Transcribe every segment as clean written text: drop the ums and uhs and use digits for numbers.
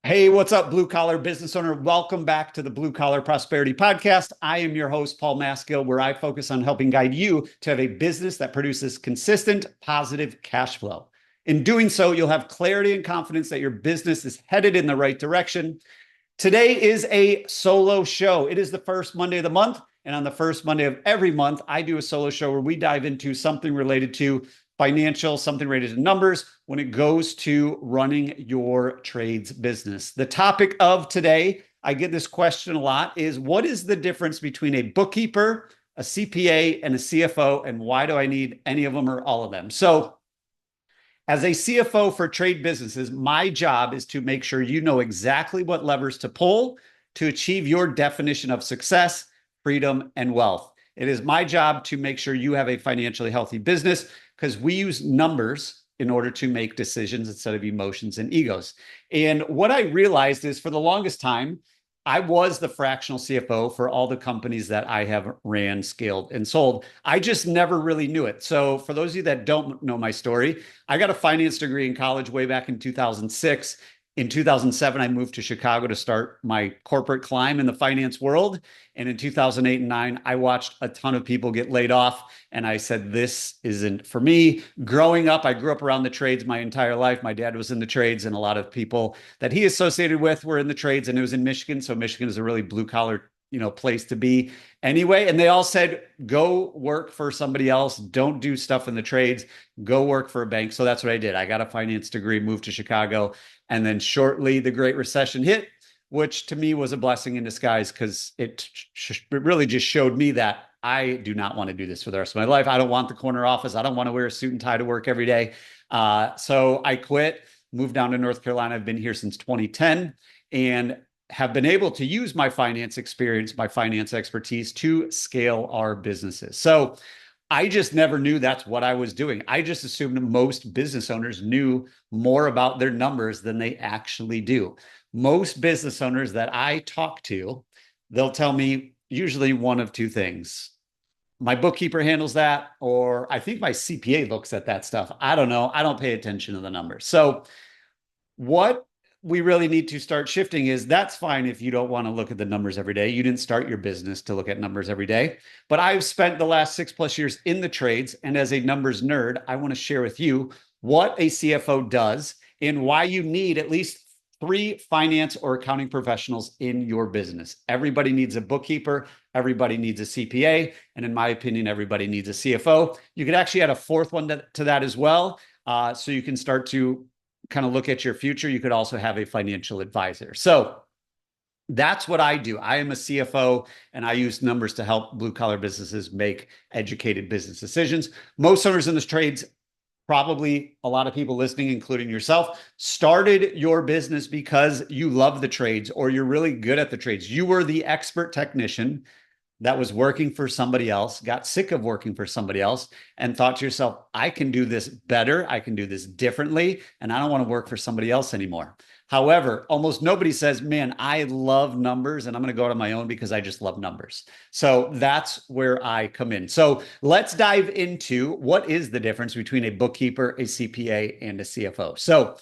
Hey, what's up, blue collar business owner? Welcome back to the Blue Collar Prosperity Podcast. I am your host, Paul Maskill, where I focus on helping guide you to have a business that produces consistent, positive cash flow. In doing so, you'll have clarity and confidence that your business is headed in the right direction. Today is a solo show. It is the first Monday of the month. And on the first Monday of every month, I do a solo show where we dive into something related to financial, something related to numbers when it goes to running your trades business. The topic of today, I get this question a lot, is what is the difference between a bookkeeper, a CPA, and a CFO, and why do I need any of them or all of them? So as a CFO for trade businesses, my job is to make sure you know exactly what levers to pull to achieve your definition of success, freedom, and wealth. It is my job to make sure you have a financially healthy business because we use numbers in order to make decisions instead of emotions and egos. And what I realized is for the longest time, I was the fractional CFO for all the companies that I have ran, scaled, and sold. I just never really knew it. So for those of you that don't know my story, I got a finance degree in college way back in 2006. In 2007, I moved to Chicago to start my corporate climb in the finance world. And in 2008 and 9, I watched a ton of people get laid off. And I said, this isn't for me. Growing up, I grew up around the trades my entire life. My dad was in the trades, and a lot of people that he associated with were in the trades, and it was in Michigan. So Michigan is a really blue collar, place to be anyway. And they all said, go work for somebody else. Don't do stuff in the trades. Go work for a bank. So that's what I did. I got a finance degree, moved to Chicago. And then shortly the Great Recession hit, which to me was a blessing in disguise because it really just showed me that I do not want to do this for the rest of my life. I don't want the corner office. I don't want to wear a suit and tie to work every day. So I quit, moved down to North Carolina. I've been here since 2010 and have been able to use my finance experience, my finance expertise to scale our businesses. So I just never knew that's what I was doing. I just assumed most business owners knew more about their numbers than they actually do. Most business owners that I talk to, they'll tell me usually one of two things. My bookkeeper handles that, or I think my CPA looks at that stuff. I don't know. I don't pay attention to the numbers. So what we really need to start shifting is that's fine if you don't want to look at the numbers every day. You didn't start your business to look at numbers every day. But I've spent the last 6+ years in the trades. And as a numbers nerd, I want to share with you what a CFO does and why you need at least 3 finance or accounting professionals in your business. Everybody needs a bookkeeper. Everybody needs a CPA. And in my opinion, everybody needs a CFO. You could actually add a 4th one to that as well. So you can start to kind of look at your future. You could also have a financial advisor. So that's what I do. I am a CFO and I use numbers to help blue collar businesses make educated business decisions. Most owners in this trades, probably a lot of people listening, including yourself, started your business because you love the trades or you're really good at the trades. You were the expert technician that was working for somebody else, got sick of working for somebody else, and thought to yourself, I can do this better. I can do this differently, and I don't want to work for somebody else anymore. However, almost nobody says, man, I love numbers and I'm going to go out on my own because I just love numbers. So that's where I come in. So let's dive into what is the difference between a bookkeeper, a CPA, and a CFO. So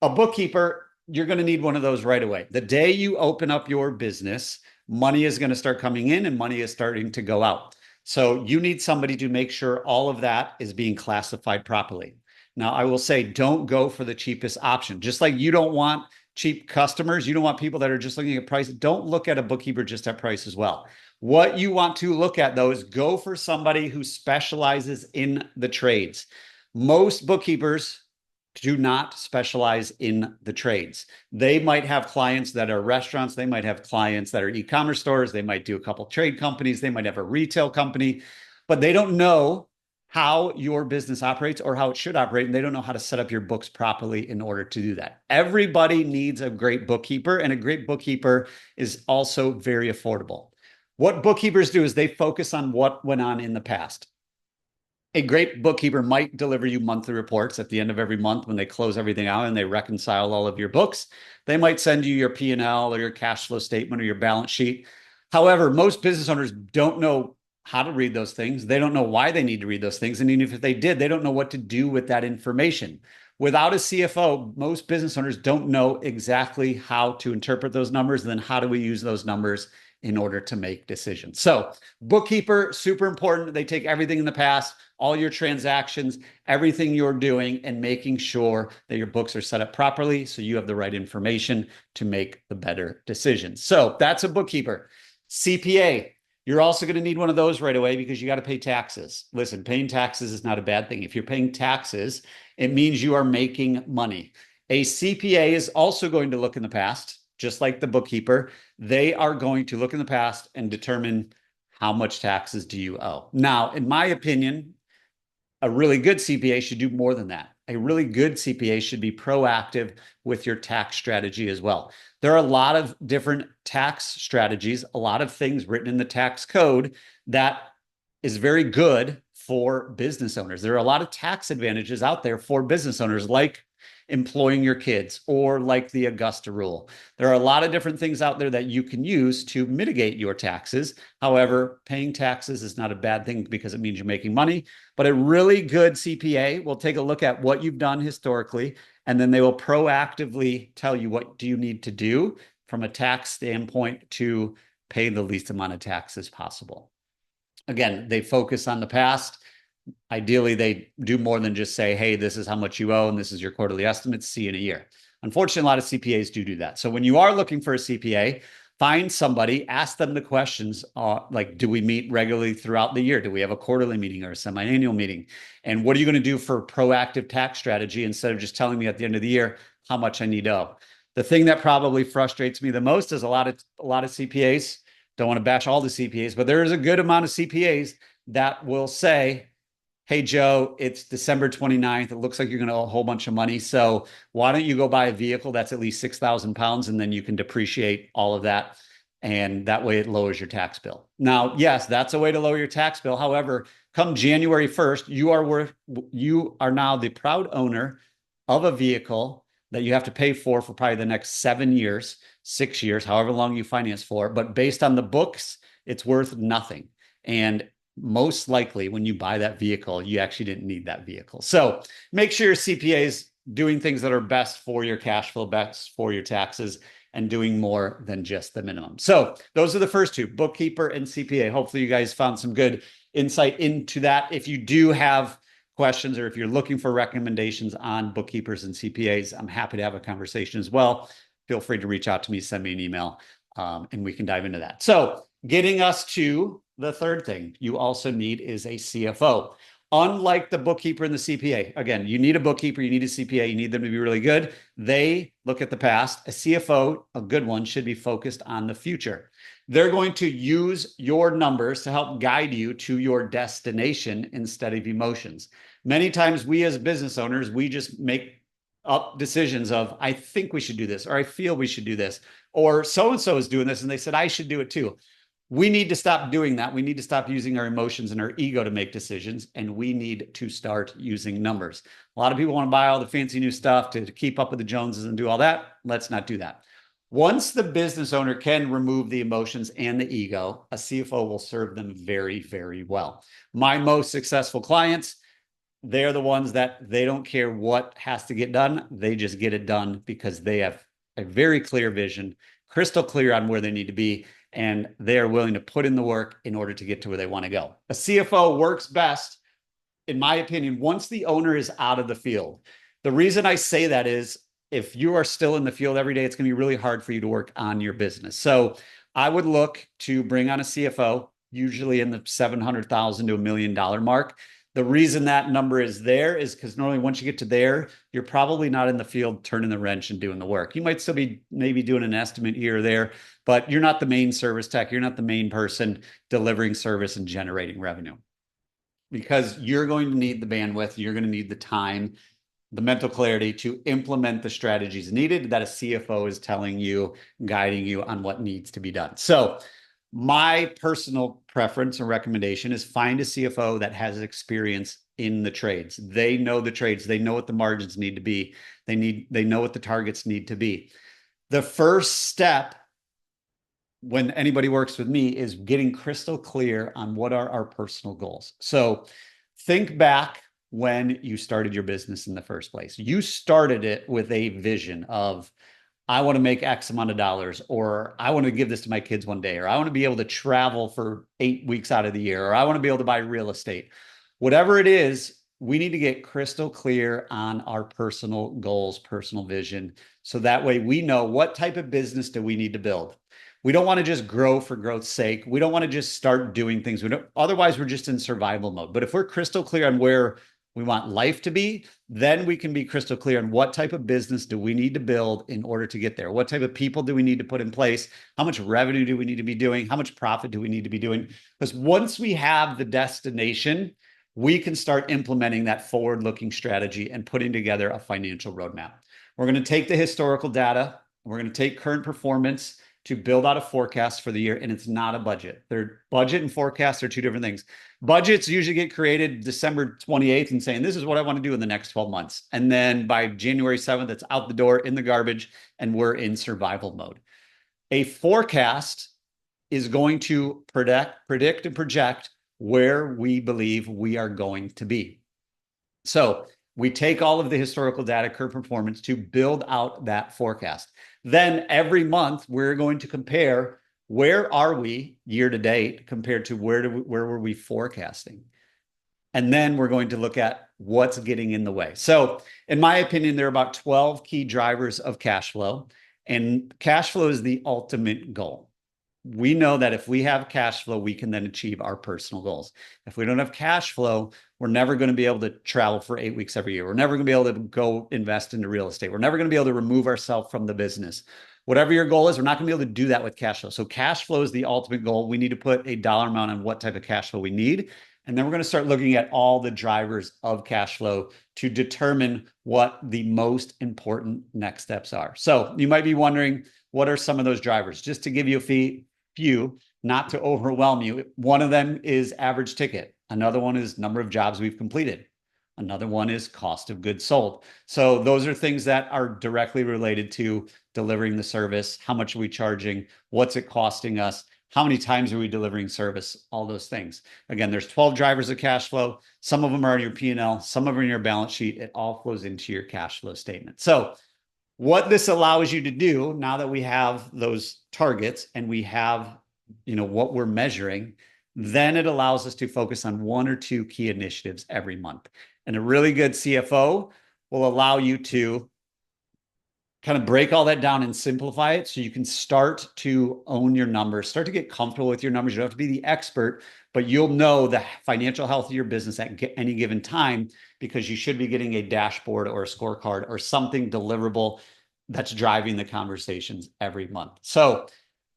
a bookkeeper, you're going to need one of those right away. The day you open up your business, money is going to start coming in and money is starting to go out. So you need somebody to make sure all of that is being classified properly. Now, I will say, don't go for the cheapest option. Just like you don't want cheap customers, you don't want people that are just looking at price. Don't look at a bookkeeper just at price as well. What you want to look at, though, is go for somebody who specializes in the trades. Most bookkeepers do not specialize in the trades. They might have clients that are restaurants. They might have clients that are e-commerce stores. They might do a couple trade companies. They might have a retail company, but they don't know how your business operates or how it should operate. And they don't know how to set up your books properly in order to do that. Everybody needs a great bookkeeper, and a great bookkeeper is also very affordable. What bookkeepers do is they focus on what went on in the past. A great bookkeeper might deliver you monthly reports at the end of every month when they close everything out and they reconcile all of your books. They might send you your P&L or your cash flow statement or your balance sheet. However, most business owners don't know how to read those things. They don't know why they need to read those things. And even if they did, they don't know what to do with that information. without a CFO, most business owners don't know exactly how to interpret those numbers. And then how do we use those numbers in order to make decisions? So bookkeeper, super important. They take everything in the past, all your transactions, everything you're doing, and making sure that your books are set up properly so you have the right information to make the better decisions. So that's a bookkeeper. CPA, you're also going to need one of those right away because you got to pay taxes. Listen, paying taxes is not a bad thing. If you're paying taxes, it means you are making money. A CPA is also going to look in the past, just like the bookkeeper. They are going to look in the past and determine how much taxes do you owe. Now, in my opinion, a really good CPA should do more than that. A really good CPA should be proactive with your tax strategy as well. There are a lot of different tax strategies, a lot of things written in the tax code that is very good for business owners. There are a lot of tax advantages out there for business owners, like employing your kids or like the Augusta rule. There are a lot of different things out there that you can use to mitigate your taxes. However, paying taxes is not a bad thing because it means you're making money. But a really good CPA will take a look at what you've done historically, and then they will proactively tell you what do you need to do from a tax standpoint to pay the least amount of taxes possible. Again, they focus on the past. Ideally, they do more than just say, hey, this is how much you owe and this is your quarterly estimate. See you in a year. Unfortunately, a lot of CPAs do that. So when you are looking for a CPA, find somebody, ask them the questions like, do we meet regularly throughout the year? Do we have a quarterly meeting or a semi-annual meeting? And what are you going to do for proactive tax strategy instead of just telling me at the end of the year how much I need to owe? The thing that probably frustrates me the most is a lot of CPAs, don't want to bash all the CPAs, but there is a good amount of CPAs that will say, hey, Joe, it's December 29th. It looks like you're going to owe a whole bunch of money. So why don't you go buy a vehicle that's at least 6,000 pounds and then you can depreciate all of that. And that way it lowers your tax bill. Now, yes, that's a way to lower your tax bill. However, come January 1st, you are now the proud owner of a vehicle that you have to pay for probably the next 7 years, 6 years, however long you finance for. But based on the books, it's worth nothing. And most likely when you buy that vehicle, you actually didn't need that vehicle. So make sure your CPA is doing things that are best for your cash flow, best for your taxes, and doing more than just the minimum. So those are the first two, bookkeeper and CPA. Hopefully you guys found some good insight into that. If you do have questions or if you're looking for recommendations on bookkeepers and CPAs, I'm happy to have a conversation as well. Feel free to reach out to me, send me an email, and we can dive into that. So getting us to the third thing you also need is a CFO. Unlike the bookkeeper and the CPA, again, you need a bookkeeper, you need a CPA, you need them to be really good. They look at the past. A CFO, a good one, should be focused on the future. They're going to use your numbers to help guide you to your destination instead of emotions. Many times we as business owners, we just make up decisions of, I think we should do this, or I feel we should do this, or so-and-so is doing this and they said I should do it too. We need to stop doing that. We need to stop using our emotions and our ego to make decisions, and we need to start using numbers. A lot of people want to buy all the fancy new stuff to keep up with the Joneses and do all that. Let's not do that. Once the business owner can remove the emotions and the ego, a CFO will serve them very, very well. My most successful clients, they're the ones that they don't care what has to get done. They just get it done because they have a very clear vision, crystal clear on where they need to be, and they are willing to put in the work in order to get to where they want to go. A CFO works best, in my opinion, once the owner is out of the field. The reason I say that is if you are still in the field every day, it's going to be really hard for you to work on your business. So I would look to bring on a CFO, usually in the $700,000 to $1 million mark. The reason that number is there is because normally once you get to there, you're probably not in the field turning the wrench and doing the work. You might still be maybe doing an estimate here or there, but you're not the main service tech. You're not the main person delivering service and generating revenue, because you're going to need the bandwidth. You're going to need the time, the mental clarity to implement the strategies needed that a CFO is telling you, guiding you on what needs to be done. So my personal preference and recommendation is find a CFO that has experience in the trades. They know the trades. They know what the margins need to be. They know what the targets need to be. The first step when anybody works with me is getting crystal clear on what are our personal goals. So think back when you started your business in the first place. You started it with a vision of, I want to make X amount of dollars, or I want to give this to my kids one day, or I want to be able to travel for 8 weeks out of the year, or I want to be able to buy real estate. Whatever it is, we need to get crystal clear on our personal goals, personal vision. So that way we know what type of business do we need to build. We don't want to just grow for growth's sake. We don't want to just start doing things. Otherwise, we're just in survival mode. But if we're crystal clear on where we want life to be, then we can be crystal clear on what type of business do we need to build in order to get there? What type of people do we need to put in place? How much revenue do we need to be doing? How much profit do we need to be doing? Because once we have the destination, we can start implementing that forward-looking strategy and putting together a financial roadmap. We're going to take the historical data. We're going to take current performance to build out a forecast for the year, and it's not a budget. Their budget and forecast are two different things. Budgets usually get created December 28th and saying, this is what I want to do in the next 12 months. And then by January 7th, it's out the door in the garbage, and we're in survival mode. A forecast is going to predict and project where we believe we are going to be. So we take all of the historical data, current performance, to build out that forecast. Then every month, we're going to compare where are we year to date compared to where were we forecasting. And then we're going to look at what's getting in the way. So in my opinion, there are about 12 key drivers of cash flow, and cash flow is the ultimate goal. We know that if we have cash flow, we can then achieve our personal goals. If we don't have cash flow, we're never going to be able to travel for 8 weeks every year. We're never going to be able to go invest into real estate. We're never going to be able to remove ourselves from the business. Whatever your goal is, we're not going to be able to do that with cash flow. So cash flow is the ultimate goal. We need to put a dollar amount on what type of cash flow we need. And then we're going to start looking at all the drivers of cash flow to determine what the most important next steps are. So you might be wondering, what are some of those drivers? Just to give you a few, not to overwhelm you. One of them is average ticket. Another one is number of jobs we've completed. Another one is cost of goods sold. So those are things that are directly related to delivering the service. How much are we charging? What's it costing us? How many times are we delivering service? All those things. Again, there's 12 drivers of cash flow. Some of them are in your P&L. Some of them are in your balance sheet. It all flows into your cash flow statement. So what this allows you to do, now that we have those targets and we have, what we're measuring, then it allows us to focus on one or two key initiatives every month. And a really good CFO will allow you to kind of break all that down and simplify it so you can start to own your numbers, start to get comfortable with your numbers. You don't have to be the expert, but you'll know the financial health of your business at any given time, because you should be getting a dashboard or a scorecard or something deliverable that's driving the conversations every month. So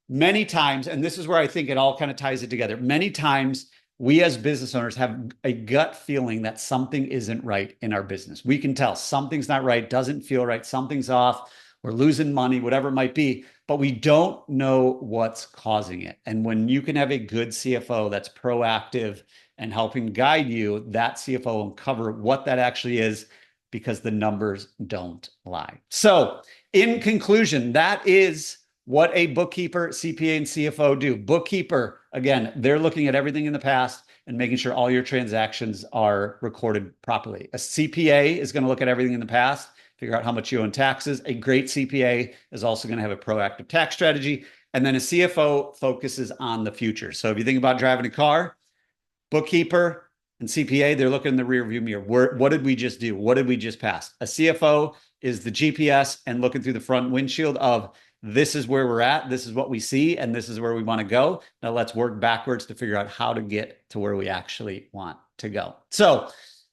many times, and this is where I think it all kind of ties it together, many times we as business owners have a gut feeling that something isn't right in our business. We can tell something's not right, doesn't feel right, something's off, we're losing money, whatever it might be, but we don't know what's causing it. And when you can have a good CFO that's proactive and helping guide you, that CFO will uncover what that actually is, because the numbers don't lie. So in conclusion, that is what a bookkeeper, CPA, and CFO do. Bookkeeper, again, they're looking at everything in the past and making sure all your transactions are recorded properly. A CPA is going to look at everything in the past, figure out how much you owe in taxes. A great CPA is also going to have a proactive tax strategy. And then a CFO focuses on the future. So if you think about driving a car, bookkeeper and CPA, they're looking in the rearview mirror. What did we just do? What did we just pass? A CFO is the GPS and looking through the front windshield of, this is where we're at, this is what we see, and this is where we want to go. Now let's work backwards to figure out how to get to where we actually want to go. So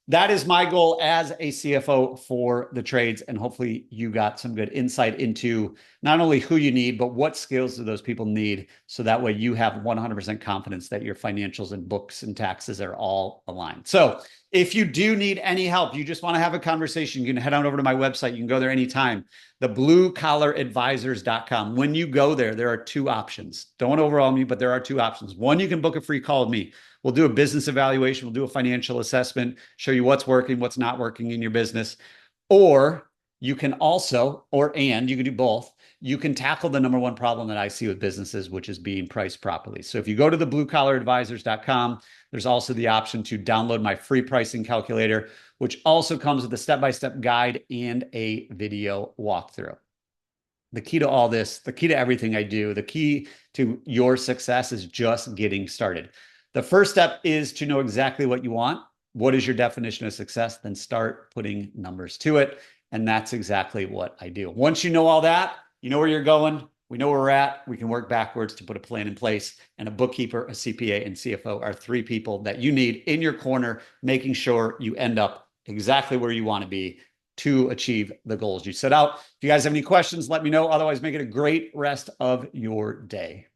that is my goal as a CFO for the trades. And hopefully you got some good insight into not only who you need, but what skills do those people need. So that way you have 100% confidence that your financials and books and taxes are all aligned. So if you do need any help, you just want to have a conversation, you can head on over to my website. You can go there anytime, thebluecollaradvisors.com. When you go there, there are two options. Don't overwhelm you, but there are two options. One, you can book a free call with me. We'll do a business evaluation. We'll do a financial assessment, show you what's working, what's not working in your business. Or you can also, you can do both. You can tackle the number one problem that I see with businesses, which is being priced properly. So if you go to thebluecollaradvisors.com, There's also the option to download my free pricing calculator, which also comes with a step-by-step guide and a video walkthrough. The key to all this, the key to everything I do, the key to your success is just getting started. The first step is to know exactly what you want. What is your definition of success? Then start putting numbers to it. And that's exactly what I do. Once you know all that, you know where you're going, we know where we're at, we can work backwards to put a plan in place. And a bookkeeper, a CPA, and CFO are three people that you need in your corner, making sure you end up exactly where you want to be to achieve the goals you set out. If you guys have any questions, let me know. Otherwise, make it a great rest of your day.